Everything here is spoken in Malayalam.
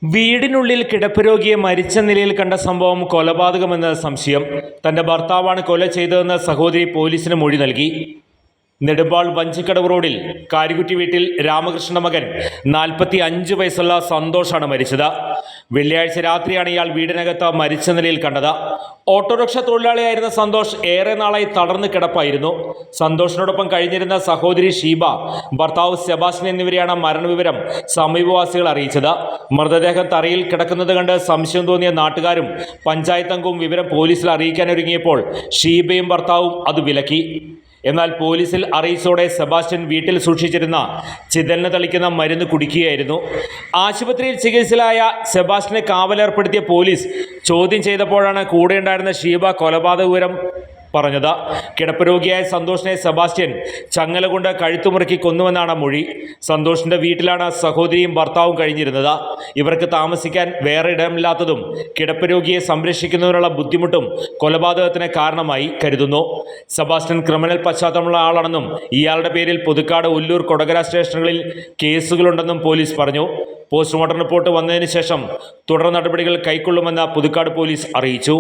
വീടിനുള്ളിൽ കിടപ്പുരോഗിയെ മരിച്ച നിലയിൽ കണ്ട സംഭവം കൊലപാതകമെന്ന് സംശയം. തന്റെ ഭർത്താവാണ് കൊല ചെയ്തതെന്ന് സഹോദരി പോലീസിന് മൊഴി നൽകി. നെടുമ്പാൾ വഞ്ചിക്കടവ് റോഡിൽ കാരികുറ്റി വീട്ടിൽ രാമകൃഷ്ണന്റെ മകൻ 45 വയസ്സുള്ള സന്തോഷാണ് മരിച്ചത്. വെള്ളിയാഴ്ച രാത്രിയാണ് ഇയാൾ വീടിനകത്ത് മരിച്ച നിലയിൽ കണ്ടത്. ഓട്ടോറിക്ഷ തൊഴിലാളിയായിരുന്ന സന്തോഷ് ഏറെ നാളായി തളർന്ന് കിടപ്പായിരുന്നു. സന്തോഷിനോടൊപ്പം കഴിഞ്ഞിരുന്ന സഹോദരി ഷീബ, ഭർത്താവ് സെബാസ്റ്റ്യൻ എന്നിവരെയാണ് മരണവിവരം സമീപവാസികൾ അറിയിച്ചത്. മൃതദേഹം തറയിൽ കിടക്കുന്നത് കണ്ട് സംശയം തോന്നിയ നാട്ടുകാരും പഞ്ചായത്ത് അംഗവും വിവരം പോലീസിൽ അറിയിക്കാനൊരുങ്ങിയപ്പോൾ ഷീബയും ഭർത്താവും അത് വിലക്കി. എന്നാൽ പോലീസിൽ അറിയിച്ചോടെ സെബാസ്റ്റ്യൻ വീട്ടിൽ സൂക്ഷിച്ചിരുന്ന ചിതലിന് തളിക്കുന്ന മരുന്ന് കുടിക്കുകയായിരുന്നു. ആശുപത്രിയിൽ ചികിത്സയിലായ സെബാസ്റ്റ്യനെ കാവലേർപ്പെടുത്തിയ പോലീസ് ചോദ്യം ചെയ്തപ്പോഴാണ് കൂടെയുണ്ടായിരുന്ന ഷീബ കൊലപാതക വിവരം പറഞ്ഞത്. കിടപ്പ് രോഗിയായ സന്തോഷിനെ സെബാസ്റ്റ്യൻ ചങ്ങല കൊണ്ട് കഴുത്തുമുറുക്കി കൊന്നുവെന്നാണ് മൊഴി. സന്തോഷിന്റെ വീട്ടിലാണ് സഹോദരിയും ഭർത്താവും കഴിഞ്ഞിരുന്നത്. ഇവർക്ക് താമസിക്കാൻ വേറെ ഇടമില്ലാത്തതും കിടപ്പ് രോഗിയെ സംരക്ഷിക്കുന്നതിനുള്ള ബുദ്ധിമുട്ടും കൊലപാതകത്തിന് കാരണമായി കരുതുന്നു. സെബാസ്റ്റ്യൻ ക്രിമിനൽ പശ്ചാത്തലമുള്ള ആളാണെന്നും ഇയാളുടെ പേരിൽ പുതുക്കാട്, ഒല്ലൂർ, കൊടകര സ്റ്റേഷനുകളിൽ കേസുകളുണ്ടെന്നും പോലീസ് പറഞ്ഞു. പോസ്റ്റ്മോർട്ടം റിപ്പോർട്ട് വന്നതിന് ശേഷം തുടർ നടപടികൾ കൈക്കൊള്ളുമെന്ന് പുതുക്കാട് പോലീസ് അറിയിച്ചു.